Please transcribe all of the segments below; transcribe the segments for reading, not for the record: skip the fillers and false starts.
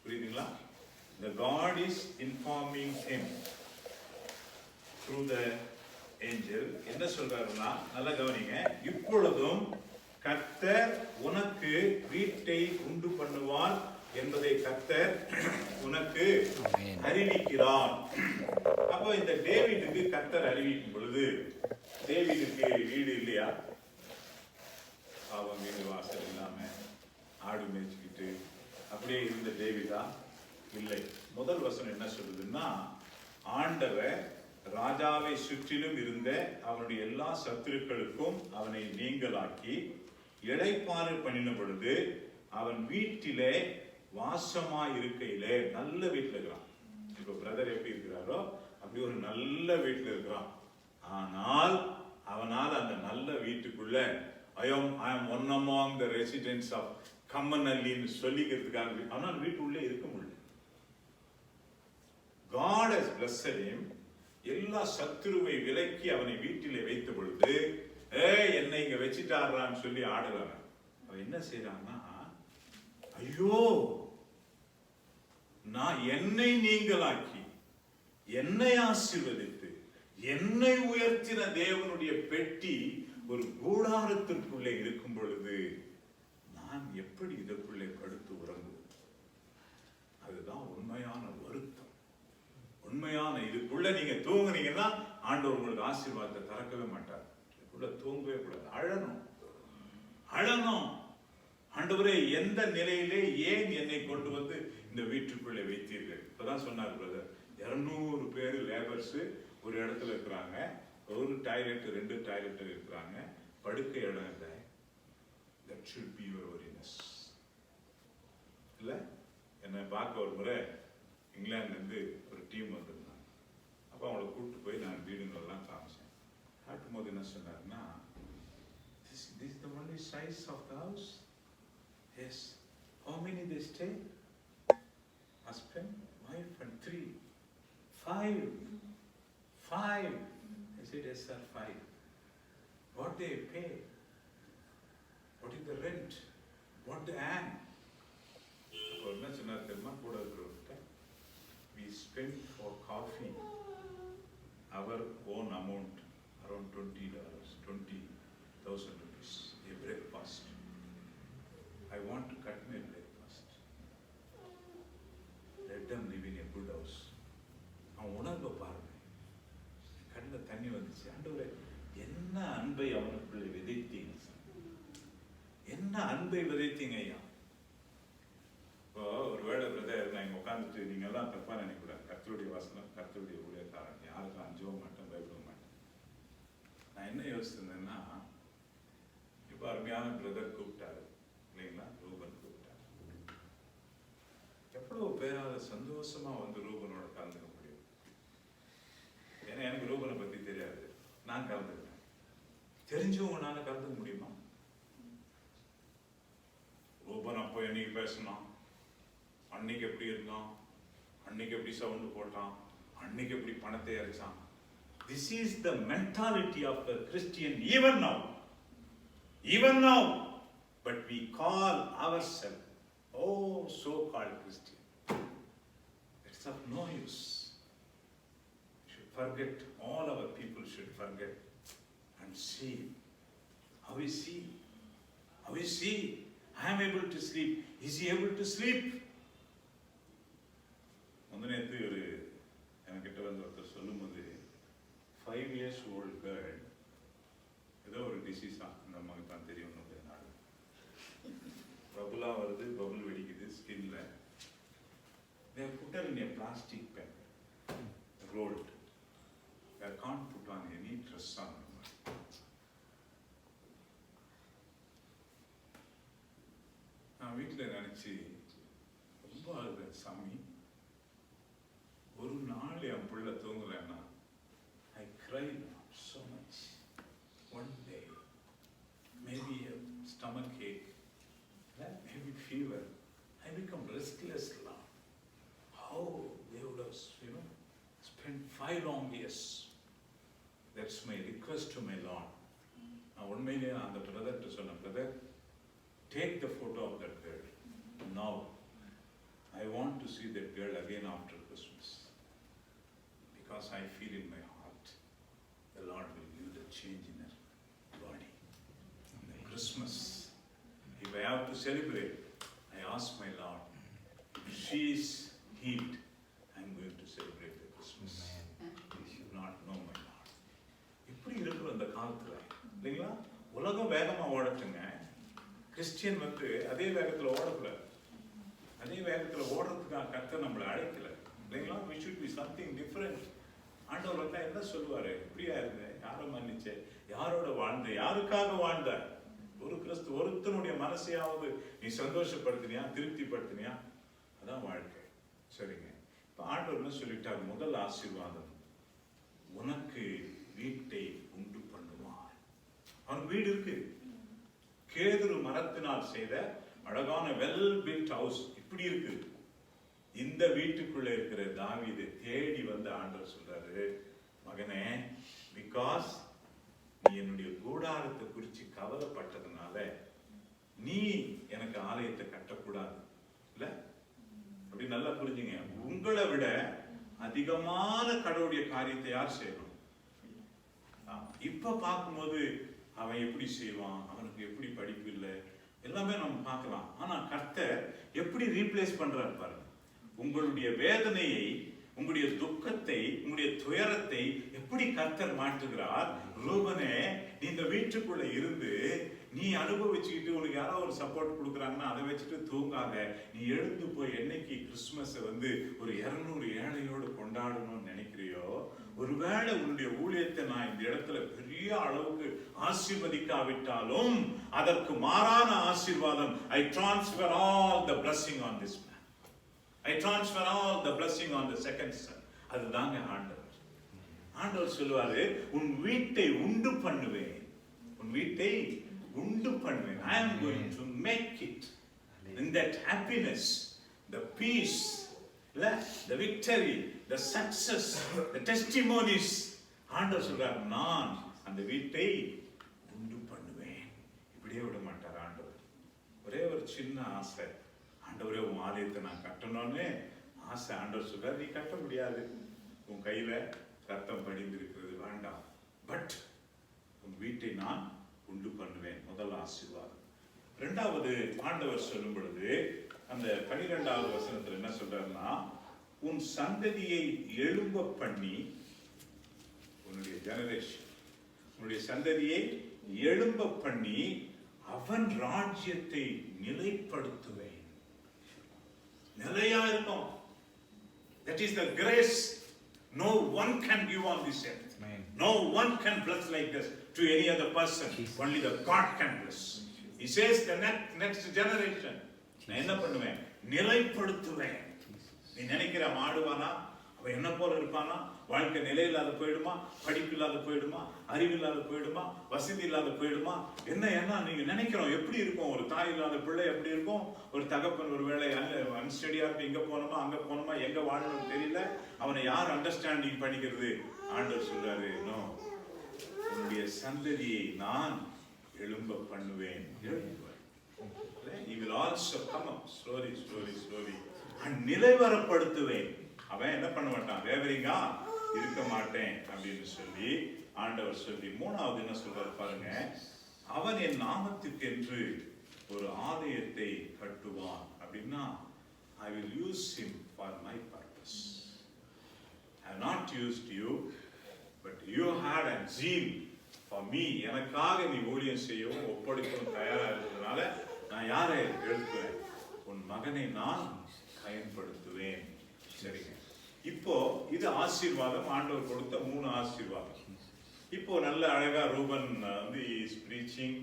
புரியுதுங்களா? The God is informing him through the angel. என்ன சொல்றாருன்னா, நல்லா கவனிங்க, இப்பொழுதும் கர்த்தர் உனக்கு வீட்டை உண்டு பண்ணுவார் என்பதை கர்த்தர் உனக்கு அறிவிக்கிறார். அப்போ இந்த டேவிடுக்கு கர்த்தர் அறிவிக்கும் பொழுது, டேவிடுக்கு வீடு இல்லையா? பாவம், வீடு வாசல் இல்லாம ஆடு மேய்ச்சிக்கிட்டு அப்படியே இருந்த டேவிடா? இல்லை. முதல் வசனம் என்ன சொல்லுதுன்னா, ஆண்டவர் ராஜாவை சுற்றிலும் இருந்த அவனுடைய எல்லா சத்துருக்களுக்கும் அவனை நீங்களாக்கி இளைப்பாறு பண்ணின பொழுது அவன் வீட்டிலே வாசமாய் இருக்கையிலே, நல்ல வீட்டில் இருக்கிறான். இப்ப பிரதர் எப்படி இருக்கிறாரோ அப்படி ஒரு நல்ல வீட்டில் இருக்கிறான். ஆனால் அவனால் அந்த நல்ல வீட்டுக்குள்ள I am one among the residents of கம்மனல்லின்னு சொல்லிக்கிறதுக்காக ஆனால் வீட்டுக்குள்ளே இருக்க முடியல. God has blessed him. எல்லா சத்துருவை விலக்கி அவனை வீட்டிலே வைத்த பொழுது, என்னை இங்க வச்சுட்டாரான்னு சொல்லி ஆடுறாங்க. அவன் என்ன செய்யறான்னா, ஐயோ, நான் என்னை நீங்களாக்கி என்னை ஆசீர்வதித்து என்னை உயர்த்தின தேவனுடைய பெட்டி ஒரு கூடாரத்திற்குள்ளே இருக்கும் பொழுது நான் எப்படி இதற்குள்ளே படுத்து உறங்குவது? அதுதான் உண்மையான வருத்தம். உண்மையான இதுக்குள்ள நீங்க தூங்குனீங்கன்னா ஆண்டவர் உங்களுக்கு ஆசீர்வாதத்தை திறக்கவே மாட்டார். இதுக்குள்ள தூங்கவே கூடாது. அழணும், அழணும். ஆண்டவரே, எந்த நிலையிலே ஏன் என்னை கொண்டு வந்து இந்த வீட்டுக்குள்ளே வைத்தீர்கள்? இப்பதான் சொன்னார் பிரதர், 200 பேர் லேபர்ஸ் ஒரு இடத்துல இருக்கிறாங்க. ஒரு டாய்லெட் 2 டாய்லெட் இருக்கிறாங்க. படுக்கை இடம் இல்லை. That should be your worriness. இல்ல, என்னை பார்க்க ஒரு முறை இங்கிலாந்துல இருந்து ஒரு டீம் வந்திருந்தாங்க. அப்போ அவங்கள கூப்பிட்டு போய் நான் வீடுங்களெல்லாம் காமிச்சேன். காட்டும் போது என்ன சொன்னார்னா, this is the only size of the house. Yes. How many they stay? Husband, wife and 3. 5. I said, yes sir, 5. What they pay? What is the rent? What they earn? அப்போ என்ன சொன்னார் தெரியுமா? கூட இருக்கிறவர்கிட்ட, we spend for coffee our own amount around $20, 20,000 rupees a breakfast. I want to cut my breakfast. Let them live in a good house. அவன் உணர்வை பாருங்க. கண்ணில் தண்ணி வந்துச்சு. ஆண்டவரே, என்ன அன்பை அவனுக்குள்ளே விதைத்தீங்க, என்ன அன்பை விதைத்தீங்க ஐயா. இப்போ ஒரு வேளை பிரதர், நான் இங்கே உட்காந்துட்டு நீங்க எல்லாம் தப்பா நினைக்கூடாது. கர்த்தருடைய வசனம், கர்த்தருடைய ஊழியக்காரன், யாருக்கும் அஞ்சவும் மாட்டேன், பயப்பட மாட்டேன். நான் என்ன யோசிச்சிருந்தேன்னா, இப்போ அருமையான பிரதர் கூப்பிட்டாரு இல்லைங்களா, ரூபன் கூப்பிட்டாரு. எவ்வளவு பேரால சந்தோஷமா வந்து ரூபனோட கலந்துக்க முடியும்? ஏன்னா எனக்கு ரூபனை பத்தி தெரியாது, நான் கலந்துக்கிறேன். தெரிஞ்சவங்கனால கலந்துக்க முடியுமா? ரூபன் அப்போ என்னைக்கு பேசணும், அன்னைக்கு எப்படி இருந்தான், அன்னைக்கு எப்படி சவுண்டு போட்டான், அன்னைக்கு எப்படி பணத்தை அரைச்சான். This is the mentality of the Christian even now. But we call ourselves, so-called Christian. It's of no use. We should forget, all our people should forget and see. How is he? I am able to sleep. Is he able to sleep? முந்தனேத்து ஒரு என்கிட்ட வந்து ஒருத்தர் சொல்லும் போது, 5 years old girl, ஏதோ ஒரு டிசீஸா, அந்த அம்மாவுக்கு தான் தெரியும், நாடு பபுலா வருது, பபுள் வெடிக்குது ஸ்கின்ல. They have put her in a plastic bag, rolled. They can't put on any dress on her. நான் வீட்டில் நினைச்சு ரொம்ப அழுதேன். சாமி, ஒரு நாள் என் பிள்ளை தூங்கலைன்னா, I cried so much. One day, maybe a stomach ache, maybe fever, I become restless. How they would have, spent 5 long years. That's my request to my Lord. நான் உண்மையிலே அந்த பிரதர்கிட்ட சொன்னேன், brother, take the photo of that girl. Now, I want to to see that girl again after Christmas. Because I feel in my heart, the Lord will give the change in her body. Christmas, if I have to celebrate, I ask my Lord, if she is healed, I am going to celebrate the Christmas. You should not know my Lord. இப்படி இருக்கிற அந்த காலத்துல இல்லைங்களா, உலகம் வேகமா ஓடட்டுங்க, Christian அதே வேகத்துல ஓடக்கூடாது. அதே வேகத்துல ஓடுறதுக்காக கர்த்தர் நம்மளை அழைக்கல இல்லைங்களா. we should be something different. ஆண்டவர் என்ன சொல்லுவாரு, இப்படியா இருந்த, யாரை மன்னிச்ச, யாரோட வாழ்ந்த, யாருக்காக வாழ்ந்த, ஒரு கிறிஸ்து ஒருத்தனுடைய மனசையாவது நீ சந்தோஷப்படுத்தினியா, திருப்திப்படுத்தினியா, அதான் வாழ்க்கை. சரிங்க, இப்ப ஆண்டவர் என்ன சொல்லிட்டார், முதல் ஆசீர்வாதம், உனக்கு வீட்டை உண்டு பண்ணுவார். அவனுக்கு வீடு இருக்கு, கேதுரு மரத்தினால் செய்த அழகான வெல் பில்ட் ஹவுஸ் இப்படி இருக்கு. இந்த வீட்டுக்குள்ள இருக்கிற தாவீதை தேடி வந்து ஆண்டவர் சொல்றாரு, மகனே, பிகாஸ் நீ என்னுடைய கூடாரத்தை குறித்து கவலைப்பட்டதுனால நீ எனக்கு ஆலயத்தை கட்டக்கூடாது இல்ல. அப்படி நல்லா புரிஞ்சுங்க, உங்களை விட அதிகமான கடவுளுடைய காரியத்தை யார் செய்யணும்? இப்ப பார்க்கும்போது அவன் எப்படி செய்வான், அவனுக்கு எப்படி படிப்பு இல்லை, எல்லாமே நம்ம பார்க்கலாம். ஆனா கர்த்தர் எப்படி ரீப்ளேஸ் பண்றாரு பாருங்க. உங்களுடைய வேதனையை, உங்களுடைய துக்கத்தை, உங்களுடைய துயரத்தை எப்படி கர்த்தர் மாற்றுகிறார். ரூபனே, நீ இந்த வீட்டுக்குள்ள இருந்து நீ அனுபவிச்சுக்கிட்டு உனக்கு யாராவது ஒரு சப்போர்ட் கொடுக்குறாங்கன்னா அதை வச்சுட்டு தூங்காத. நீ எழுந்து போய் என்னைக்கு கிறிஸ்துமஸை ஒரு 200 ஏழையோடு கொண்டாடணும்னு நினைக்கிறியோ, ஒருவேளை உன்னுடைய ஊழியத்தை நான் இந்த இடத்துல பெரிய அளவுக்கு ஆசீர்வதிக்காவிட்டாலும் அதற்கு மாறான ஆசீர்வாதம், I transfer all the blessing on this man. I transfer all the blessing on the second son. அதுதாங்க ஆண்டவர். ஆண்டவர் சொல்லுவாரு, உன் வீட்டை உண்டு பண்ணுவேன், உன் வீட்டை உண்டு பண்ணுவேன். I am going to make it in that happiness, the peace, the victory, the success, the testimonies. ஆண்டவர் சொல்றார், நான் அந்த வீட்டை உண்டு பண்ணுவேன். இப்படியே விட மாட்டார் ஆண்டவர். ஒரே ஒரு சின்ன ஆசை, ஆண்டவரே உன் ஆலயத்தை நான் கட்டணும்னு ஆசை. ஆண்டவர் சொல்றார், நீ கட்ட முடியாது, உன் கையில ரத்தம் படிந்திருக்கிறது, வேண்டாம், பட் உன் வீட்டை நான் உண்டு பண்ணுவேன். முதல் ஆசீர்வாதம். இரண்டாவது ஆண்டவர் சொல்லும் பொழுது அந்த 12வது வசனத்துல என்ன சொல்றாருன்னா, உன் சந்ததியை எழும்ப பண்ணி, உன்னுடைய ஜெனரேஷன், உன்னுடைய சந்ததியை எழும்ப பண்ணி அவன் ராஜ்யத்தை நிலைப்படுத்துவேன். நிலையா இருக்கும். That is the grace no one can give on this earth. No one can bless like this to any other person. Only the God can bless. He says the next generation நான் என்ன பண்ணுவேன், நிலைப்படுத்துவேன். நீ நினைக்கிற மாடுவானா, அவன் என்ன போல இருப்பானா, வாழ்க்கை நிலையில்லாத போயிடுமா, படிப்பு இல்லாத போயிடுமா, அறிவு இல்லாத போயிடுமா, வசதி இல்லாத போயிடுமா, என்ன நீங்க நினைக்கிறோம். எப்படி இருக்கும் ஒரு தாய் இல்லாத பிள்ளை, எப்படி இருக்கும் ஒரு தகப்பன் ஒரு வேளை அன்ஸ்டடியா இருக்கு, இங்க போனோமா அங்க போனோமா, எங்க வாழணும்னு தெரியல, அவனை யார் அண்டர்ஸ்டாண்டிங் பண்ணிக்கிறது. ஆண்டவர் சொல்றாரு, நோ, உன்னுடைய சந்ததியை நான் எழும்ப பண்ணுவேன். He will also come up slowly and நிலைவரப்படுத்துவேன். அவன் என்ன பண்ண மாட்டான், வேவரிங்கா இருக்க மாட்டேன் அப்படின்னு சொல்லி ஆண்டவர் சொல்லி, மூணாவது என்ன சொல்றாரு பாருங்க, அவன் என் நாமத்துக்கு என்று ஒரு ஆலயத்தை கட்டுவான். அப்படின்னா I will use him for my purpose. I have not used you, but you had a zeal for me. எனக்காக நீ ஊழியம் செய்யவும் ஒப்படைக்கவும் தயாரா இருக்கிறதுனால நான் யாரை எழுப்புவேன், உன் மகனை நான் பயன்படுத்துவேன். சரிங்க, இப்போ இது ஆசீர்வாதம், ஆண்டவர் கொடுத்த 3 ஆசீர்வாதம். இப்போ நல்ல அழகா Ruban is preaching,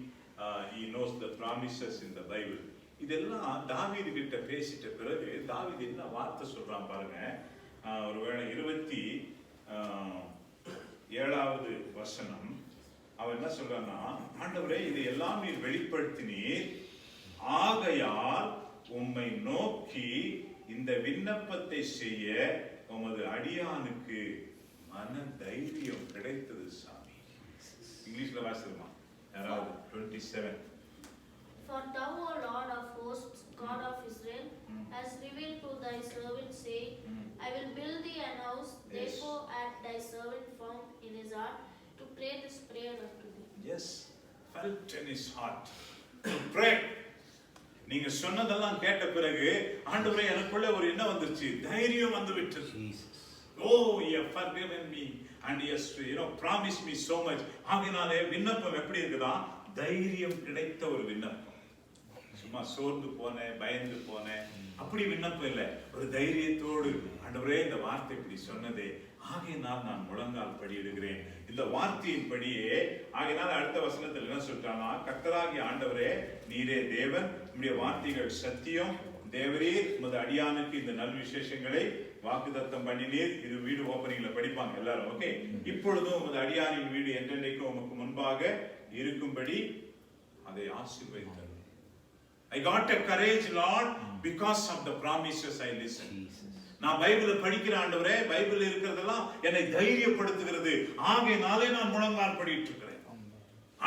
he knows the promises in the Bible. இதெல்லாம் தாவீது கிட்ட பேசிட்ட பிறகு தாவீது என்ன வார்த்தை சொல்றான் பாருங்க. ஒருவேளை 27வது வசனம் அவன் என்ன சொல்றான்னா, ஆண்டவரே இதை எல்லாம் நீர் வெளிப்படுத்தினீர், ஆகையால் உம்மை நோக்கி இந்த விண்ணப்பத்தை செய்ய உமது அடியானுக்கு மன தைரியம் கிடைத்தது சாமி. இங்கிலீஷ்ல வாசிடுமா யாராவது? 27. For thou, O Lord of hosts, God of Israel, has revealed to thy servant, saying, I will build thee an house. Therefore hath thy servant found in his heart to pray this prayer unto thee. Yes, felt in his heart to pray. நீங்க சொன்னதெல்லாம் கேட்ட பிறகு ஆண்டவரே எனக்குள்ள ஒரு என்ன வந்துருச்சு, தைரியம் வந்து விட்டது. Oh, you have forgiven me and he has, promised me so much. ஆகினாலே விண்ணப்பம் எப்படி இருக்குதா, தைரியம் கிடைத்த ஒரு விண்ணப்பம். சும்மா சோர்ந்து போனேன், பயந்து போனேன், அப்படி விண்ணப்பம் இல்லை. ஒரு தைரியத்தோடு ஆண்டவரே இந்த வார்த்தை இப்படி சொன்னதே, ஆகையினால் நான் முழங்கால் படியிடுகிறேன். இந்த வார்த்தையின் படியே ஆகையினால் அடுத்த வசனத்தில் என்ன சொல்றானா, கர்த்தராகிய ஆண்டவரே நீரே தேவன், உம்முடைய வார்த்தைகள் சத்தியம், தேவரீர் உமது அடியானுக்கு இந்த நல் விசேஷங்களை வாக்குத்தத்தம் பண்ணினீர். இது வீடு ஓபனிங்ல படிப்பாங்க எல்லாரும். ஓகே, இப்பொழுதும் உமது அடியானின் வீடு என்றென்றைக்கும் உமக்கு முன்பாக இருக்கும்படி அதை ஆசீர்வதித்தார். I got a courage, Lord, because of the promises I listened. நான் பைபிளை படிக்கிற ஆண்டவரே, பைபிள் இருக்கிறதெல்லாம் என்னை தைரியப்படுத்துகிறது. ஆகையினாலே நான் முழங்கால் படிட்டு இருக்கிறேன்.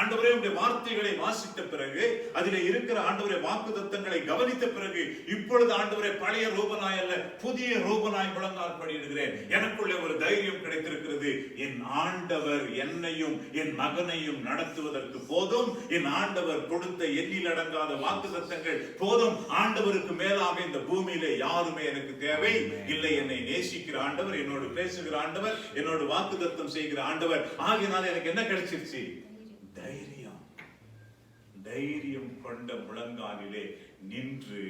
ஆண்டவரே உடைய வார்த்தைகளை வாசித்த பிறகு, அதிலே இருக்கிற ஆண்டவரே வாக்குத்தத்தங்களை கவனித்த பிறகு, இப்பொழுது ஆண்டவரே பழைய ரூபனாய் அல்ல, புதிய ரூபனாய் முழங்கால் படியிடுகிறேன். எனக்குள்ளே ஒரு தைரியம் கிடைத்திருக்கிறது. என் ஆண்டவர் என்னையும் என் மகனையும் நடத்துவதற்கு போதும். என் ஆண்டவர் கொடுத்த எண்ணில் அடங்காத வாக்குத்தத்தங்கள் போதும். ஆண்டவருக்கு மேலாக இந்த பூமியிலே யாருமே எனக்கு தேவை இல்லை. என்னை நேசிக்கிற ஆண்டவர், என்னோடு பேசுகிற ஆண்டவர், என்னோடு வாக்குத்தத்தம் செய்கிற ஆண்டவர். ஆகினால் எனக்கு என்ன கிடைச்சிருச்சு, தைரியம். தைரியம் கொண்ட முழங்காலிலே நின்று,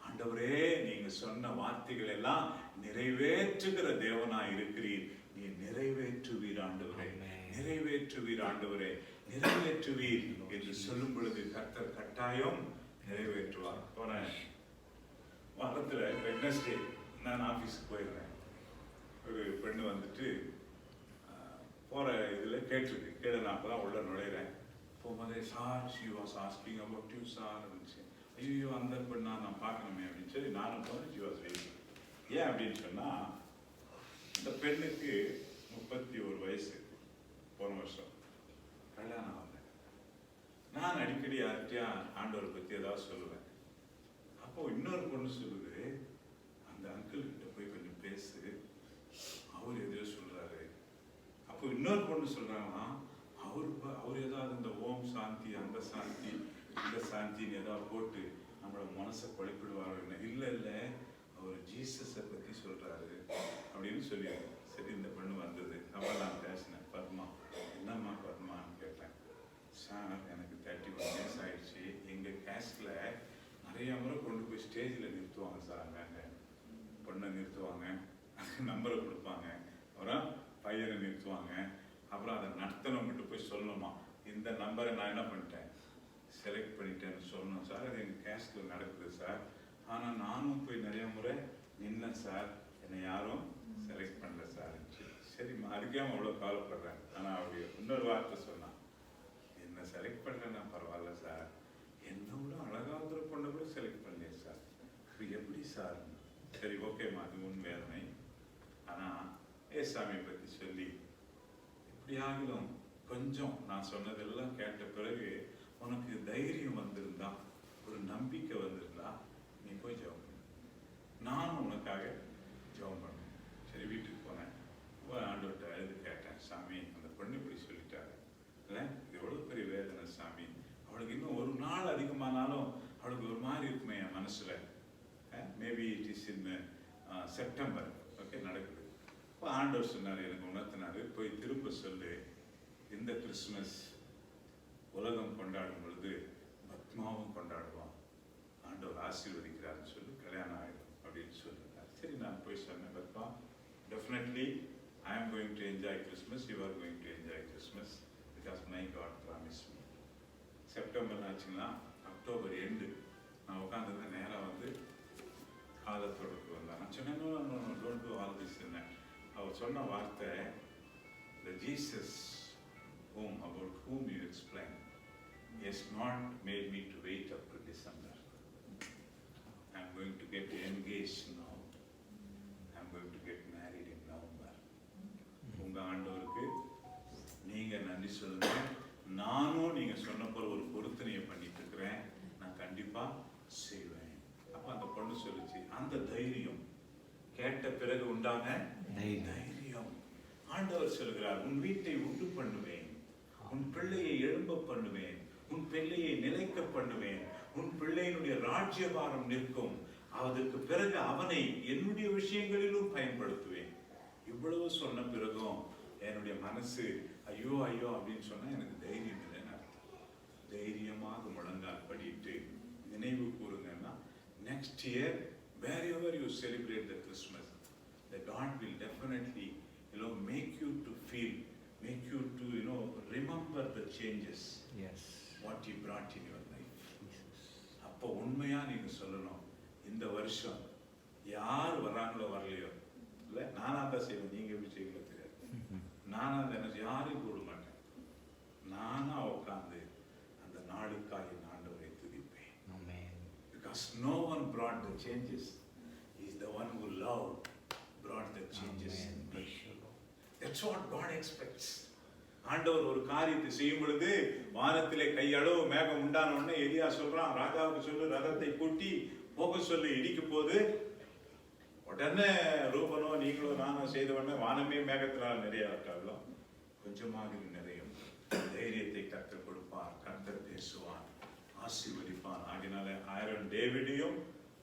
ஆண்டவரே நீங்க சொன்ன வார்த்தைகள் எல்லாம் நிறைவேற்றுகிற தேவனாய் இருக்கிறீர், நீ நிறைவேற்றுவீர் ஆண்டவரே, நிறைவேற்றுவீர் ஆண்டவரே, நிறைவேற்றுவீர் என்று சொல்லும் பொழுது கர்த்தர் கட்டாயம் நிறைவேற்றுவார். போன வாரத்துல வெட்னஸ்டே நான் ஆபீஸ்க்கு போயிருந்தேன். ஒரு பெண்ணு வந்துட்டு போற இதுல கேட்டிருக்கு, கேட நான் அப்பதான் உள்ள நுழைகிறேன். போகும்போதே sir she was asking about you sir இருந்துச்சு. ஐயோ அந்த பெண்ணா நான் பார்க்கணுமே அப்படின்னு சொல்லி நானும் போனேன். she was waiting. ஏன் அப்படின்னு சொன்னா, இந்த பெண்ணுக்கு 31 வயசு, போன வருஷம் கல்யாணம் ஆகல. நான் அடிக்கடி யார்கிட்டயா ஆண்டவரை பத்தி ஏதாவது சொல்லுவேன். அப்போ இன்னொரு பொண்ணு சொல்லுது, அந்த அங்கிள் கிட்ட போய் கொஞ்சம் பேசு, அவர் எதிரோ சொல்றாரு. அப்போ இன்னொரு பொண்ணு சொல்றாங்கன்னா, அவர் ஏதாவது இந்த ஓம் சாந்தி, அந்த சாந்தி, இந்த சாந்தின்னு ஏதாவது போட்டு நம்மளோட மனசை குழப்பிடுவாரு. இல்லை இல்லை, அவர் ஜீசஸை பத்தி சொல்றாரு அப்படின்னு சொல்லிடுறேன். சரி, இந்த பெண்ணு வந்தது. அப்ப நான் பேசினேன், பத்மா என்னம்மா பத்மான்னு கேட்டேன். சார் எனக்கு 31 இயர்ஸ் ஆயிடுச்சு. எங்க கேஸ்ட்ல நிறைய முறை கொண்டு போய் ஸ்டேஜ்ல நிறுத்துவாங்க சார். பொண்ணை நிறுத்துவாங்க, நம்பரை கொடுப்பாங்க, அப்புறம் பையனை நிறுத்துவாங்க, அப்புறம் அதை நடத்தணும்கிட்ட போய் சொல்லணுமா, இந்த நம்பரை நான் என்ன பண்ணிட்டேன், செலக்ட் பண்ணிட்டேன்னு சொல்லணும் சார். அது எங்கள் கேஸ்ட்ல நடக்குது சார். ஆனால் நானும் போய் நிறைய முறை நின்னேன் சார், என்னை யாரும் செலக்ட் பண்ணல சார். சரிம்மா, அதுக்கே அவ்வளோ கவலைப்படுறேன். ஆனால் அப்படி இன்னொரு வார்த்தை சொன்னான், என்ன செலக்ட் பண்ணுறேன்னா பரவாயில்ல சார், என்னோட அழகாகிற பொண்ணை கூட செலக்ட் பண்ணலையே சார், இப்போ எப்படி சார்? சரி ஓகேம்மா, அது உன் வேதனை. ஆனால் ஏசாமியை பற்றி சொல்லி இப்படி ஆகிலும் கொஞ்சம் நான் சொன்னதெல்லாம் கேட்ட பிறகு உனக்கு தைரியம் வந்திருந்தா, ஒரு நம்பிக்கை வந்திருந்தா, நீ போய் ஜெபம் பண்ணு, நானும் உனக்காக ஜெபம் பண்ணேன். சரி, வீட்டுக்கு போனேன். ஆண்டவர்கிட்ட எழுதி கேட்டேன், சாமி அந்த பொண்ணு இப்படி சொல்லிட்டாரு இல்லை, இது எவ்வளோ பெரிய வேதனை சாமி, அவளுக்கு இன்னும் ஒரு நாள் அதிகமானாலும் அவளுக்கு ஒரு மாதிரி இருக்குமே என் மனசுல. Maybe it is in September. Okay, நடக்குது. இப்போ ஆண்டவர் சொன்னார், எனக்கு உணர்த்தினாரு, போய் திரும்ப சொல்லு, இந்த கிறிஸ்துமஸ் உலகம் கொண்டாடும் பொழுது பத்மாவும் கொண்டாடுவான், ஆண்டவர் ஆசீர்வதிக்கிறாருன்னு சொல்லி கல்யாணம் ஆயிடும் அப்படின்னு சொல்லியிருந்தார். சரி, நான் போய் சொன்னேன், Padma definitely I am going to enjoy Christmas, you are going to enjoy Christmas because my god promise me. September ஆச்சுன்னா அக்டோபர் எண்டு நான் உட்காந்துருந்தேன். நேராக வந்து காலத்தோடுக்கு வந்தேன். நான் சொன்னேன், டோன்ட் டு ஆல் திஸ். அவர் சொன்ன வார்த்தை, the Jesus about whom you explain has not made me to wait up to December. I am going to get engaged now. I am going to get married in November. உங்க ஆண்டவருக்கு நீங்க நன்றி சொல்லுங்க. நானும் நீங்க சொன்ன போல ஒரு பொருத்தனையை பண்ணிட்டு இருக்கிறேன். நான் கண்டிப்பா செய்வேன். வேணும்னு சொல்லுச்சு. அந்த தைரியம் கேட்ட பிறகு உண்டான தைரியம். ஆண்டவர் சொல்கிறார், உன் வீட்டை உண்டு பண்ணுவேன், உன் பிள்ளையை எழும்ப பண்ணுவேன், உன் பிள்ளையை நிலைக்க பண்ணுவேன், உன் பிள்ளையினுடைய ராஜ்யபாரம் நிற்கும், அதற்கு பிறகு அவனை என்னுடைய விஷயங்களிலும் பயன்படுத்துவேன். இவ்வளவு சொன்ன பிறகும் என்னுடைய மனசு ஐயோ ஐயோ அப்படின்னு சொன்னா எனக்கு தைரியம் இல்லைன்னு அர்த்தம். தைரியமாக முழங்கால் படிட்டு நினைவு கூறுங்கன்னா, next year wherever you celebrate the Christmas, the God will definitely make you to feel, make you to remember the changes, yes, what He brought in your life. அப்போ உண்மையா நீங்க சொல்லணும், இந்த வருஷம் யார் வராங்களோ வரலையோ, இல்ல நானா தான் செய்வேன், நீங்க எப்படி செய்வீங்களோ தெரியாது, நானா தான் யாரையும் கூட மாட்டேன், நானா உட்கார்ந்து அந்த நாளுக்காக ஆண்டவரை துதிப்பேன். Because no one brought the changes. He is the one who loved, brought the changes in me. That's what God expects. ஆண்டவர் ஒரு காரியத்தை செய்யும் பொழுது வானத்திலே கையளவு மேகம் உண்டான உடனே எலியா சொல்றான், ராஜாவுக்கு சொல்லு ரதத்தை கூட்டி போக சொல்லு, இடிக்க போது. உடனே ரூபனோ நீங்களோ நானோ செய்த உடனே வானமே மேகத்தினால் நிறைய ஆட்டாங்களோ, கொஞ்சமாக நிறையும். தைரியத்தை கர்த்தர் கொடுப்பார், கர்த்தர் பேசுவார், ஆசீர்வதிப்பார். ஆகினால ஆயிரம் டேவிடையும்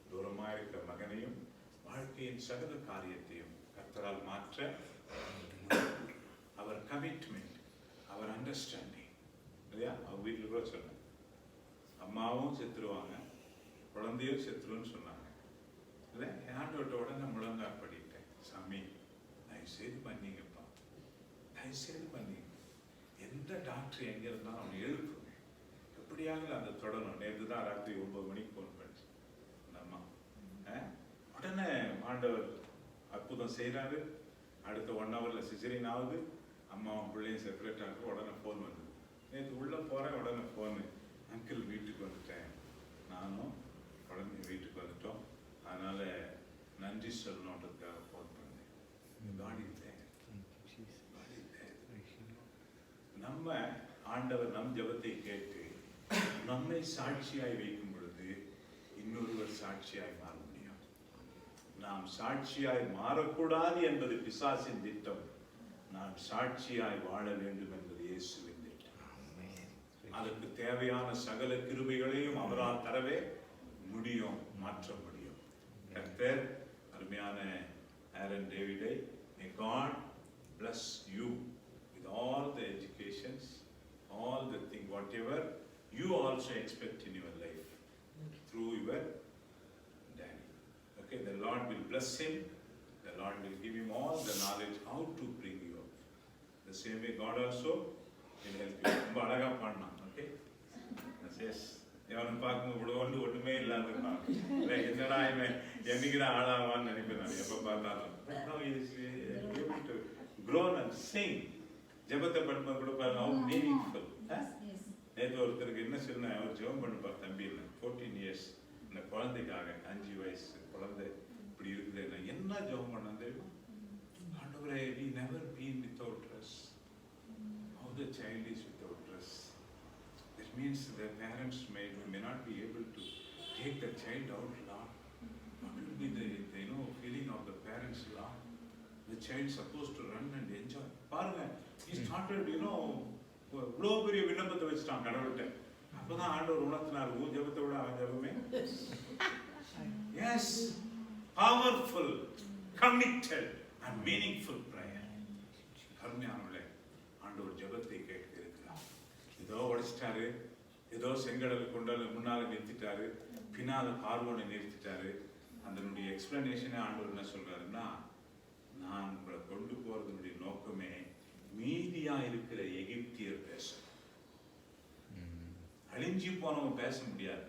தூரமாயிருக்கிற மகனையும் வாழ்க்கையின் சகல காரியத்தையும் கர்த்தரால் மாற்ற அவர் கமிட்மெண்ட், அவர் அண்டர்ஸ்டாண்டிங் இல்லையா. அவங்க வீட்டில் கூட சொன்னேன், அம்மாவும் செத்துருவாங்க, குழந்தையும் செத்துருன்னு சொன்னாங்க இல்லை. ஆண்டவர்கிட்ட உடனே முழங்கால் படிட்டேன், சாமி தயவு செய்து பண்ணீங்கப்பா, தயவு செய்து பண்ணீங்க. எந்த டாக்டர் எங்க இருந்தாலும் அவனை எழுப்புங்க, எப்படியாக அந்த தொடரும். நேற்று தான் ராத்திரி 9 மணிக்கு ஃபோன் பண்ணிச்சு அந்த அம்மா. உடனே ஆண்டவர் அற்புதம் செய்கிறாரு. அடுத்த 1 ஹவர்ல சிசரின் ஆகுது, அம்மாவும் பிள்ளையும் செப்பரேட் ஆகுது. உடனே ஃபோன் வந்தது. நேற்று உள்ளே போகிறேன், உடனே ஃபோனு, அங்கிள் வீட்டுக்கு வந்துட்டேன், நானும் குழந்தைங்க வீட்டுக்கு வந்துட்டோம், அதனால் நன்றி சொல்லணுன்றதுக்காக ஃபோன் பண்ணேன். God is there, god is there. நம்ம ஆண்டவர் நம் ஜெபத்தை கேட்டு நம்மை சாட்சியாய் வைக்கும் பொழுது இன்னொருவர் சாட்சியாய் மாற முடியும். நாம் சாட்சியாய் மாறக்கூடாது என்பது பிசாசின் திட்டம், நாம் சாட்சியாய் வாழ வேண்டும் என்பது இயேசுவின் திட்டம். அதற்கு தேவையான சகல கிருபைகளையும் அவரால் தரவே முடியும், மாற்ற முடியும். கர்த்தர் அருமையான Aaron டேவிடை, may God bless you with all the educations, all the thing, whatever you also expect in your life through your daddy. Okay, the Lord will bless him, the Lord will give him all the knowledge how to bring you up. The same way God also will help you. ரொம்ப அழகா பாடலாம். Okay, yes, எவனை பார்க்கும்போது ஒன்றுமே இல்லாத இல்லை, என்னடா இவன் என்னைக்குற ஆளாவான்னு நினைப்பேன் நான் எப்போ பார்த்தாலும். grown and sing. ஜெபத்தை பண்ணும்போது கூட பாருங்க, how meaningful. நேற்று ஒருத்தருக்கு என்ன சொன்னேன், அவர் ஜெபம் பண்ணுப்பார் தம்பின்னு, 14 years, இந்த குழந்தைக்காக 5 வயசு குழந்தை இப்படி இருக்குது. நான் என்ன ஜெபம் பண்ண தெரியும், ஆண்டவரே, we never been without dress. How the child is without dress. That means the parents may not be able to take the child out, Lord. What will be the feeling of the parents, Lord? The child supposed to run and enjoy. பாருங்க, he started, இவ்வளோ பெரிய விண்ணப்பத்தை வச்சுட்டான் கடவுள்கிட்ட. அப்பதான் ஆண்டவர் உணர்த்தினார், உன் ஜெபத்தை விட அவன் ஜெபமே. Yes, powerful, committed and meaningful prayer. கருமையானவர்களே, ஆண்டவர் ஜெபத்தை கேட்க இருக்கிறார். ஏதோ உடைச்சிட்டாரு, ஏதோ செங்கடல் கொண்டால முன்னால நிறுத்திட்டாரு, பின்னால பார்வோனை நிறுத்திட்டாரு. அதனுடைய எக்ஸ்பிளனேஷனே ஆண்டவர் என்ன சொல்றாருன்னா, நான் உங்களை கொண்டு போறதனுடைய நோக்கமே மீதியா இருக்கிற எகிப்தியர் பேசணும். அழிஞ்சி போனவன் பேச முடியாது.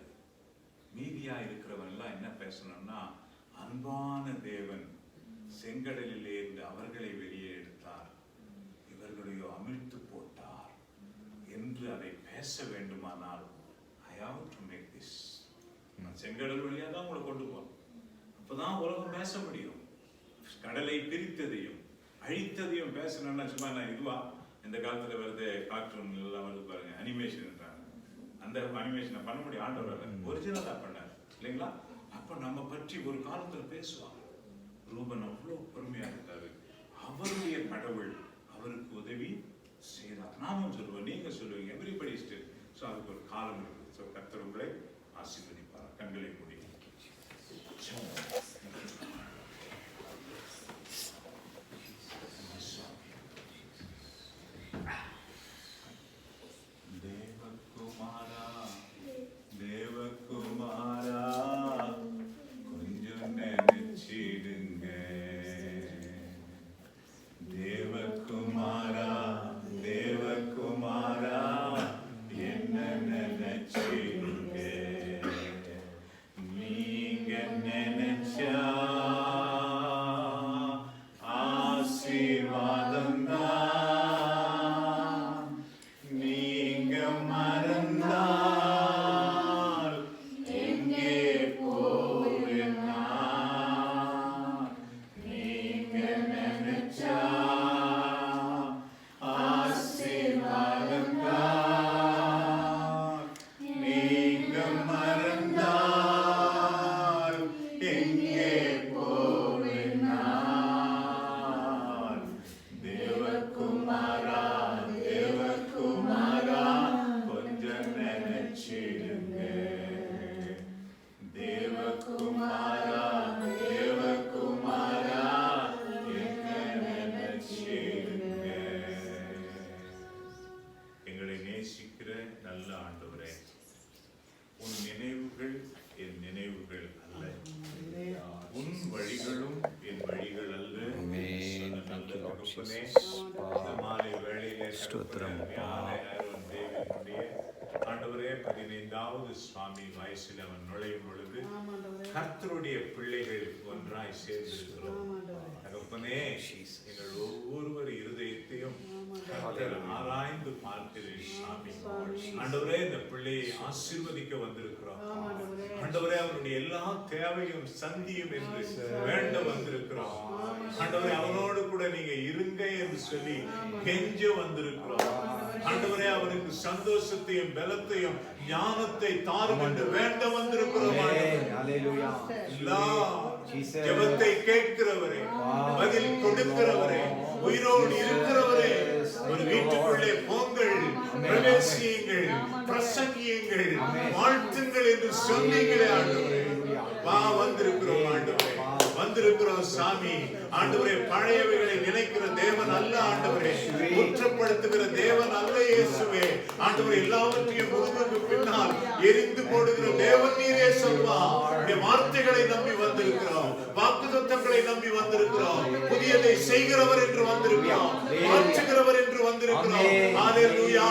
மீதியா இருக்கிறவன் எல்லாம் என்ன பேசணும்னா, அன்பான தேவன் செங்கடலிலே இருந்து அவர்களை வெளியே எடுத்தார், இவர்களையோ அமிழ்த்து போட்டார் என்று அதை பேச வேண்டுமானால் I have to make this. நான் செங்கடல் வழியா தான் உங்களை கொண்டு போறேன், அப்பதான் உலகம் பேச முடியும். கடலை பிரித்ததையும் அழித்ததையும் பேசணும்னா சும்மா நான் இதுவா இந்த காலத்துல வருது, கார்ட்டூன் எல்லாம் வருது பாருங்க, அனிமேஷன், அந்த அனிமேஷனை பண்ண முடியும். ஆண்டவர் ஒரிஜினலா பண்ணார் இல்லைங்களா? அப்ப அப்ப நம்ம பற்றி ஒரு காலத்துல பேசுவாங்க. ரூபன் அவ்வளவு பொறுமையா இருக்காரு, அவருடைய கடவுள் அவருக்கு உதவி செய்தார். நாமும் சொல்லுவோம், நீங்க சொல்லுவீங்க, எவ்ரிபடி இஸ் டெல். சோ அதுக்கு ஒரு காலம் இருக்குது. சோ கர்த்தர் உங்களை ஆசீர்வதிப்பார். கண்களை மூடி ஆண்டவரே 15வது சுவாமி வயசில் அவன் நுழையும் பொழுது கர்த்தருடைய பிள்ளைகள் ஒன்றாய் சேர்ந்திருக்கிறோம். தகப்பனே, எங்கள் ஒவ்வொருவர் இருதயத்தையும் கர்த்தர் ஆராய்ந்து பார்க்கிறேன் சாமி. ஆண்டவரே, இந்த பிள்ளையை ஆசீர்வதிக்க வந்திருக்கிறோம். ஆண்டவரே, அவருடைய எல்லா தேவையும் சந்தியும் என்று வேண்ட வந்திருக்கிறோம். ஆண்டவரே, அவனோடு கூட நீங்க இருங்க என்று சொல்லி கெஞ்ச வந்திருக்கிறோம். ஆண்டவரே, அவருக்கு சந்தோஷத்தையும் பலத்தையும் ஞானத்தை தாரும் என்று வேண்ட வந்திருக்கிறோம். ஜெபத்தை கேட்கிறவரே, பதில் கொடுக்கிறவரே, உயிரோடு இருக்கிறவரே, ஒரு வீட்டுக்குள்ளே போங்கள், பிரவேசியுங்கள், பிரசங்கியுங்கள், வாழ்த்துங்கள் என்று சொன்னீங்களே ஆண்டவரே. வா, வந்திருக்கிறோம் ஆண்டவரே, வந்திருக்கிறோம் சாமி. ஆண்டவரே, பழையவைகளை நினைக்கிற தேவன் அல்ல ஆண்டவரே, குற்றப்படுத்துகிற தேவன் அல்ல இயேசுவே. ஆண்டவரே, எல்லாவற்றையும் முதுகுக்கு பின்னால் எரிந்து போடுகிற தேவன் நீரே சொல்வா. வார்த்தைகளை நம்பி வந்திருக்கிறோம், வாக்குத்தத்தங்களை நம்பி வந்திருக்கிறோம், புதியதை செய்கிறவர் என்று வந்திருக்கிறோம், மாற்றுகிறவர் என்று வந்திருக்கிறோம். ஹல்லேலூயா.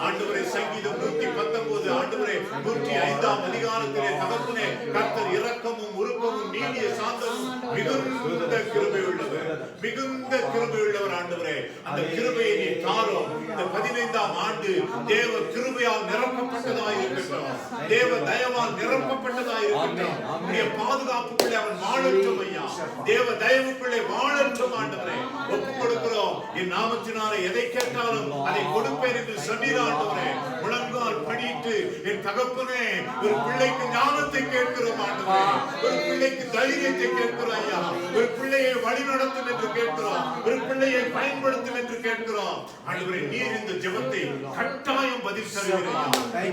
ஆண்டவரே, சங்கீதம் 119 ஆண்டவரே 105ஆம் அதிகாரத்திலே தகப்பனே, கர்த்தர் இரக்கமும் உருக்கமும் நீடிய சாந்தமும் மிகுந்த கிருபை உள்ளவர், மிகுந்த கிருபை உள்ளவர். ஆண்டவரே, அந்த கிருபையை நீ தாரும். இந்த 15ஆம் ஆண்டு தேவ கிருபையால் நிரப்பப்பட்டதாய் இருக்கட்டும், தேவ தயவால் நிரப்பப்பட்டதாய் இருக்கட்டும். உடைய பாதுகாப்புக்குள்ளே அவன் வாழட்டும் ஐயா, தேவ தயவுக்குள்ளே வாழட்டும். ஆண்டவரே, ஒப்புக் கொடுக்கிறோம். என் நாமத்தினாலே எதை கேட்டாலும் அதை கொடுப்பேன் என்று சொன்னீர் ஆண்டவரே. முழங்கால் படிட்டு என் தகப்பனே, ஒரு பிள்ளைக்கு ஞானத்தை கேட்கிறோம் ஆண்டவரே, ஒரு பிள்ளைக்கு தைரியத்தை கேட்கிறோம் ஐயா, ஒரு பிள்ளையை வழிநடத்தும் என்று கேட்கிறோம், ஒரு பிள்ளையை பயன்படுத்தும் என்று கேட்கிறோம். ஆண்டவரே, நீர் இந்த ஜெபத்தை கட்டாயம் பதில் தருவீர்,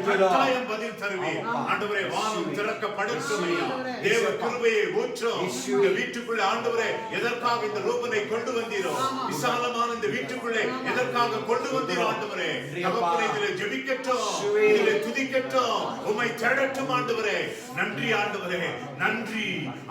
கட்டாயம் பதில் தருவீர். ஆண்டவரே, வானம் திறக்கப்படட்டும் ஐயா, தேவ கிருபையை ஊற்றும் இந்த வீட்டுக்குள்ளே. ஆண்டவரே, எதற்காக இந்த ரூபனை கொண்டு வந்தீரோ, விசாலமான இந்த வீட்டுக்குள்ளே எதற்காக கொண்டு வந்தீரோ ஆண்டவரே, தகப்பனே, இதிலே ஜெபிக்கட்டும், இதிலே துதிக்கட்டும், உம்மை தேடட்டும் ஆண்டவரே. நன்றி ஆண்டவரே, நன்றி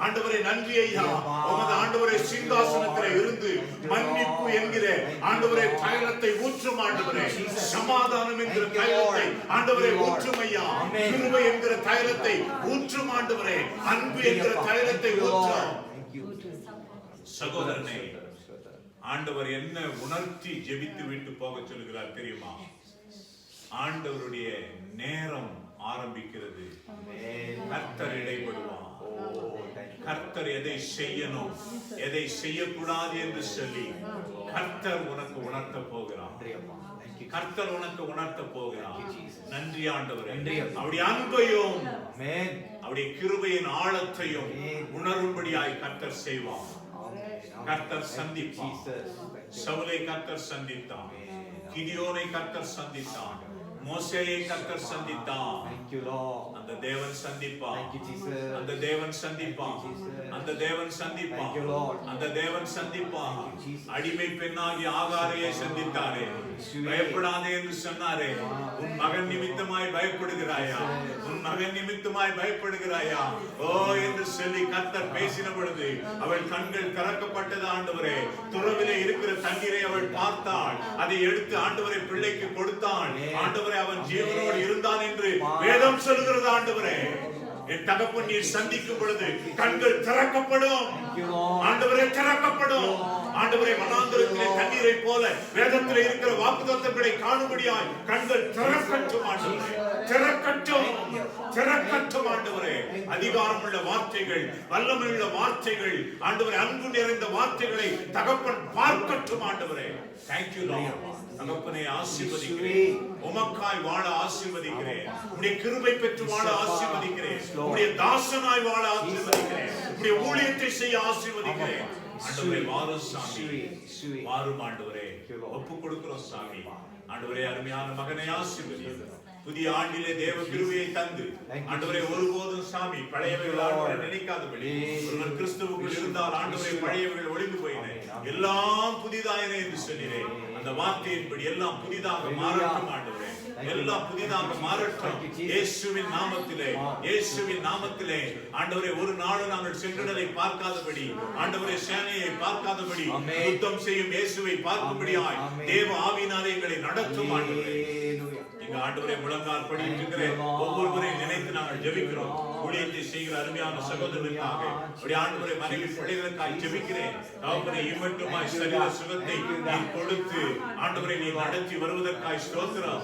ஆண்டவரே, நன்றி ஐயா. உமது ஆண்டவரே சிங்காசனத்திலே இருந்து மன்னிப்பு என்கிற ஆண்டவரே தைலத்தை ஊற்றும் ஆண்டவரே, சமாதானம் என்கிற தைலத்தை ஆண்டவரே ஊற்றும் ஐயா, கிருபை என்கிற தைலத்தை ஊற்றும் ஆண்டவரே, அன்பு என்கிற தைலத்தை ஊற்றும். சகோதரனே, ஆண்டவர் என்ன உணர்த்தி ஜெபித்து விட்டு போக சொல்லுகிறார் தெரியுமா? ஆண்டவருடைய நேரம் ஆரம்பிக்கிறது. கர்த்தர் இடைப்படுவார். கர்த்தர் எதை செய்யணும், எதை செய்யக்கூடாது என்று சொல்லி கர்த்தர் உனக்கு உணர்த்த போகிறார். கர்த்தர் உனக்கு உணர்த்த போகிறார். Thank you, Jesus. நன்றி ஆண்டவரே. நன்றி அப்பா. அவருடைய அன்பையும் Amen. அவருடைய கிருபையின் ஆழத்தையும் Amen. உணரும்படியாய் கர்த்தர் செய்வார். Amen. கர்த்தர் Thank you, சந்திப்பார். Jesus. Thank you. சவுலை கர்த்தர் சந்தித்தார். Amen. கிதியோனை கர்த்தர் சந்தித்தார். மோசேயை கர்த்தர் சந்தித்தார். Thank you, Lord. அந்த தேவன் சந்திப்பார். Thank you, Jesus. அந்த தேவன் சந்திப்பார். Thank you, Jesus. அந்த தேவன் சந்திப்பார். Thank you, Lord. அந்த தேவன் சந்திப்பார். Thank you, Jesus. அடிமை பெண்ணாகி ஆகாரையை சந்தித்தாரே. பயப்படாதே என்று சொன்னாரே. உன் மகன் நிமித்தமாய் பயப்படுகிறாயா? உன் மகன் நிமித்தமாய் பயப்படுகிறாயா? ஓ என்று சொல்லி கர்த்தர் பேசின பொழுது அவள் கண்கள் திறக்கப்பட்டது. ஆண்டவரே, துறவிலே இருக்கிற தண்ணீரை அவள் பார்த்தாள். அதை எடுத்து ஆண்டவரை பிள்ளைக்கு கொடுத்தாள். ஆண்டவரே, அவன் ஜீவனோடு இருந்தான் என்று வேதம் சொல்கிறது. ஆண்டவரே, என் தகப்பன் நீர் சந்திக்கும் பொழுது கண்கள் திறக்கப்படும். ஆண்டவரே, திறக்கப்படும். ஆண்டவரே, வனாந்திரத்திலே தண்ணீரை போல வேதத்திலே இருக்கிற வாக்குத்தத்தங்களை காணும்படியாய் கண்கள் திறக்கட்டும். ஆண்டவரே, திறக்கட்டும், திறக்கட்டும். ஆண்டவரே, அதிகாரமுள்ள வார்த்தைகள், வல்லமையுள்ள வார்த்தைகள், ஆண்டவரே, அன்பு நிறைந்த வார்த்தைகளை தகப்பன் பார்க்கட்டும். ஆண்டவரே, thank you Lord. தகப்பனை ஆசீர்வதிக்கிறேன். உமக்காய் வாழ ஆசீர்வதிக்கிறேன். உம்முடைய கிருபை பெற்று வாழ ஆசீர்வதிக்கிறேன். உம்முடைய தாசனாய் வாழ ஆசீர்வதிக்கிறேன். உம்முடைய ஊழியத்தை செய்ய ஆசீர்வதிக்கிறேன். ஆண்டவரே, வாரும் சாமி, வாரும் ஆண்டவரே. ஒப்புக் கொடுக்கிறோம் சாமி. ஆண்டவரே, அருமையான மகனை ஆசீர்வதிக்கிறோம். புதிய ஆண்டிலே தேவ கிருபையை தந்து ஆண்டவரே, ஒருபோதும் சாமி பழையவைகள் ஆண்டவரை நினைக்காதபடி ஒருவன் கிறிஸ்துவுக்குள் இருந்தால் ஆண்டவரே பழையவைகள் ஒளிந்து போயின, எல்லாம் புதிதாயின என்று சொன்னீரேன். அந்த வார்த்தையின்படி எல்லாம் புதிதாக மாறட்டும். ஆண்டவரே, எல்லாம் புதிதாக மாறட்டும். இயேசுவின் நாமத்திலே, இயேசுவின் நாமத்திலே ஆண்டவரே, ஒரு நாளும் நாங்கள் செங்கடலை பார்க்காதபடி, ஆண்டவரே சேனையை பார்க்காதபடி, யுத்தம் செய்யும் இயேசுவை பார்க்கும்படியாய் தேவ ஆவியினாலே எங்களை நடத்தும். ஆண்டவரே, ஆண்டவரே, முழங்கால் படிக்கிற ஒவ்வொருவரையும் நினைத்து நாங்கள் ஜெபிக்கிறோம். ஊழியத்தை செய்கிற அருமையான சகோதரர்களுக்காக, ஆண்டவரே, மனைவி பிள்ளைகளுக்காக ஜெபிக்கிறேன். தகப்பனே, இம்மட்டுமாய் சரீர சுகத்தை நீர் கொடுத்து ஆண்டவரை நீ நடத்தி வருவதற்காய் ஸ்தோத்திரம்.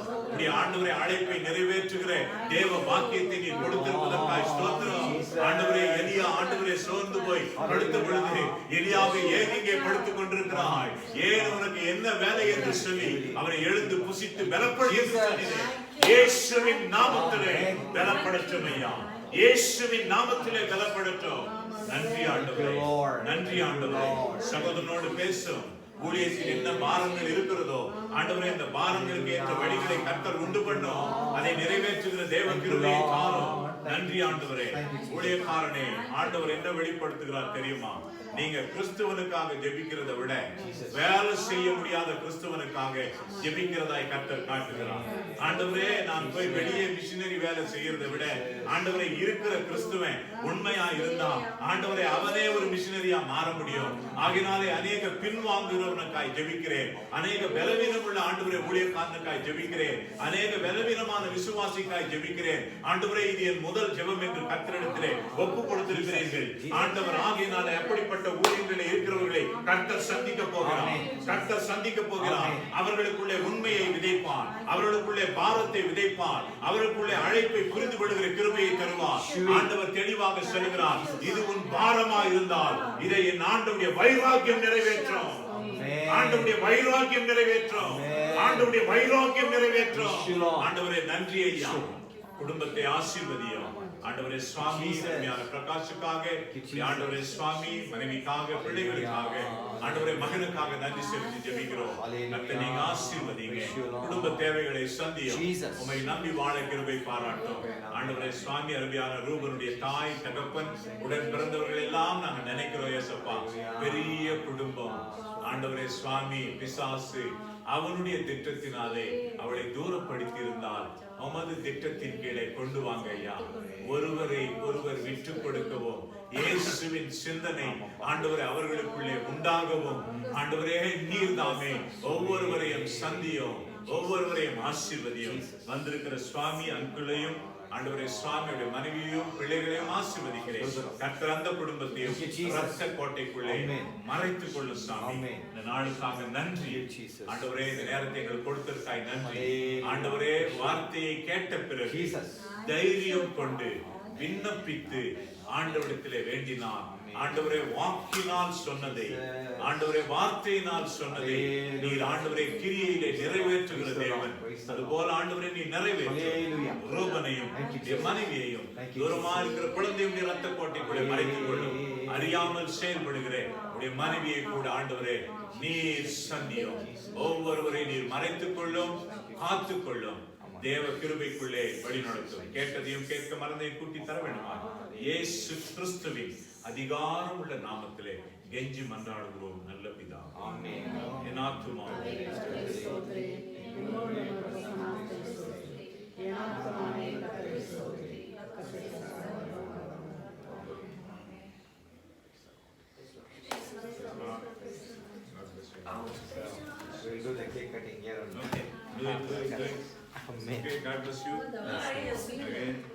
ஆண்டவரே, அழைப்பை நிறைவேற்றுகிற தேவ பாக்கியத்தை நீர் கொடுத்திருப்பதற்காய் ஸ்தோத்திரம். ஆண்டவரே, எலியா ஆண்டவரே சோர்ந்து போய் படுத்த பொழுது எலியாவை ஏன் இங்கே படுத்துக் கொண்டிருக்கிறாய், ஏன் உனக்கு என்ன வேலை என்று சொல்லி அவரை எழுந்து புசித்து பலப்படுத்தி இயேசுவின் நாமத்திலே பலப்படட்டும் ஐயா. இயேசுவின் நாமத்திலே பலப்படட்டும். நன்றி ஆண்டவரே, நன்றி ஆண்டவரே. சகோதரனோடு பேசும். ஊழியத்தில் என்ன பாரங்கள் இருக்கிறதோ ஆண்டவரே, இந்த பாரங்களுக்கு ஏற்ற வழிகளை கர்த்தர் உண்டு பண்ணும். அதை நிறைவேற்றுகிற தேவ கிருபையை காணும். நன்றி ஆண்டவரே. ஊழியக்காரனே, ஆண்டவர் என்ன வெளிப்படுத்துகிறார் தெரியுமா? நீங்க கிறிஸ்துவனுக்காக ஜெபிக்கிறதை விட வேலை செய்ய முடியாத கிறிஸ்துவனுக்காக ஜெபிக்கிறதாய் கர்த்தர் காட்டுகிறார். ஆண்டவரே, நான் போய் வெளியே மிஷினரி வேலை செய்யறதை விட ஆண்டவரே, இருக்கிற கிறிஸ்துவன் உண்மையா இருந்தா ஆண்டவரே, அவனே ஒரு மிஷினரியா மாற முடியும். ஆகினாலே அநேக பின்வாங்குகிறவனுக்காய் ஜெபிக்கிறேன். அநேக பலவீனம் உள்ள ஆண்டவரே ஊழியக்காரனுக்காய் ஜெபிக்கிறேன். அநேக பலவீனமான விசுவாசிக்காய் ஜெபிக்கிறேன். ஆண்டவரே, இது என் முதல் ஜெபம் என்று கர்த்தரிடத்திலே ஒப்பு கொடுத்திருக்கிறீர்கள். ஆண்டவர், ஆகினாலே அப்படிப்பட்ட ஊழியங்களில் இருக்கிறவர்களை கர்த்தர் சந்திக்க போகிறார். கர்த்தர் சந்திக்க போகிறார். அவர்களுக்குள்ளே உண்மையை விதைப்பார். அவர்களுக்குள்ளே பாரத்தை விதைப்பார். அவர்களுக்குள்ளே அழைப்பை புரிந்து கொள்கிற கிருபையை தருவார். ஆண்டவர் தெளிவாக சொல்கிறார், இது உன் பாரமா இருந்தால் இதை என் ஆண்டவருடைய வைராக்கியம் நிறைவேற்றும். ஆண்டவருடைய வைராக்கியம் நிறைவேற்றும். ஆண்டவருடைய வைராக்கியம் நிறைவேற்றும். ஆண்டவரே, நன்றி ஐயா. குடும்பத்தை ஆசீர்வதியும். ஆண்டவரே சுவாமி, அருமையான பிரகாஷுக்காக, ஆண்டவரே சுவாமி, மனைவிக்காக, பிள்ளைகளுக்காக, ஆண்டவரே மகனுக்காக நன்றி செலுத்தி ஜெபிக்கிறோம். கர்த்தர் நீங்க ஆசீர்வதிங்க. குடும்ப தேவைகளை சந்தியும். உம்மை நம்பி வாழ கிருபை பாராட்டும். ஆண்டவரே சுவாமி, அருமையான ரூபனுடைய தாய், தகப்பன், உடன் பிறந்தவர்கள் எல்லாம் நாங்க நினைக்கிறோம். ஏசப்பா, பெரிய குடும்பம். ஆண்டவரே சுவாமி, பிசாசு அவனுடைய திட்டத்தினாலே அவளை தூரப்படுத்தி இருந்தால் உமது திட்டத்தின் கீழே கொண்டு வாங்க ஐயா. ஒருவரை ஒருவர் விட்டு கொடுக்கவும் இயேசுவின் சிந்தனை ஆண்டவரே அவர்களுக்குள்ளே உண்டாகவும் ஆண்டவரே நீர் தாமே ஒவ்வொருவரையும் சந்தியும், ஒவ்வொருவரையும் ஆசீர்வதியும். வந்திருக்கிற சுவாமி அங்குளையும் ஆண்டவரே சுவாமியுடைய மனைவியையும் பிள்ளைகளையும் ஆசீர்வதிக்கிறேன். கர்த்தர் அந்த குடும்பத்தையும் இரத்த கோட்டைக்குள்ளே மறைத்துக் கொள்ளும் சாமி. இந்த நாளுக்காக நன்றி ஆண்டவரே. இந்த நேரத்தை எங்களுக்கு கொடுத்ததற்காக நன்றி ஆண்டவரே. வார்த்தையை கேட்ட பிறகு தைரியம் கொண்டு விண்ணப்பித்து ஆண்டவரிடத்திலே வேண்டினார். ஆண்டவரே வாக்கினால் சொன்னதை, Yes. ஆண்டவரே வார்த்தையினால் சொன்னதை Hallelujah. நீர் ஆண்டவரே கிரியையிலே நிறைவேற்றுகிற Praise the Lord. தேவன். Praise the அதுபோல ஆண்டவரே நீ நிறைவேற்று. Hallelujah. ரூபனையும் Thank you, என் மனைவியையும் Thank you, தூரமா இருக்கிற குழந்தையும் நீர் ரத்த கோட்டைக்குள்ளே மறைத்துக் கொள்ளும். அறியாமல் செயல்படுகிறேன் உடைய மனைவியை கூட ஆண்டவரே நீர் சந்தியும். ஒவ்வொருவரையும் நீர் மறைத்துக் கொள்ளும், காத்துக் கொள்ளும். தேவ கிருபைக்குள்ளே வழிநடத்தும். கேட்டதையும் கேட்க மறந்தையும் கூட்டி தர வேண்டுமா? இயேசு கிறிஸ்துவின் அதிகாரம் உள்ள நாமத்திலே கெஞ்சி மன்றாடுகிறோம் நல்ல பிதா. ஆமென். என் ஆத்துமாவே We'll do the cake cutting here. Okay. Do it. Amen. Okay, God bless you. Again.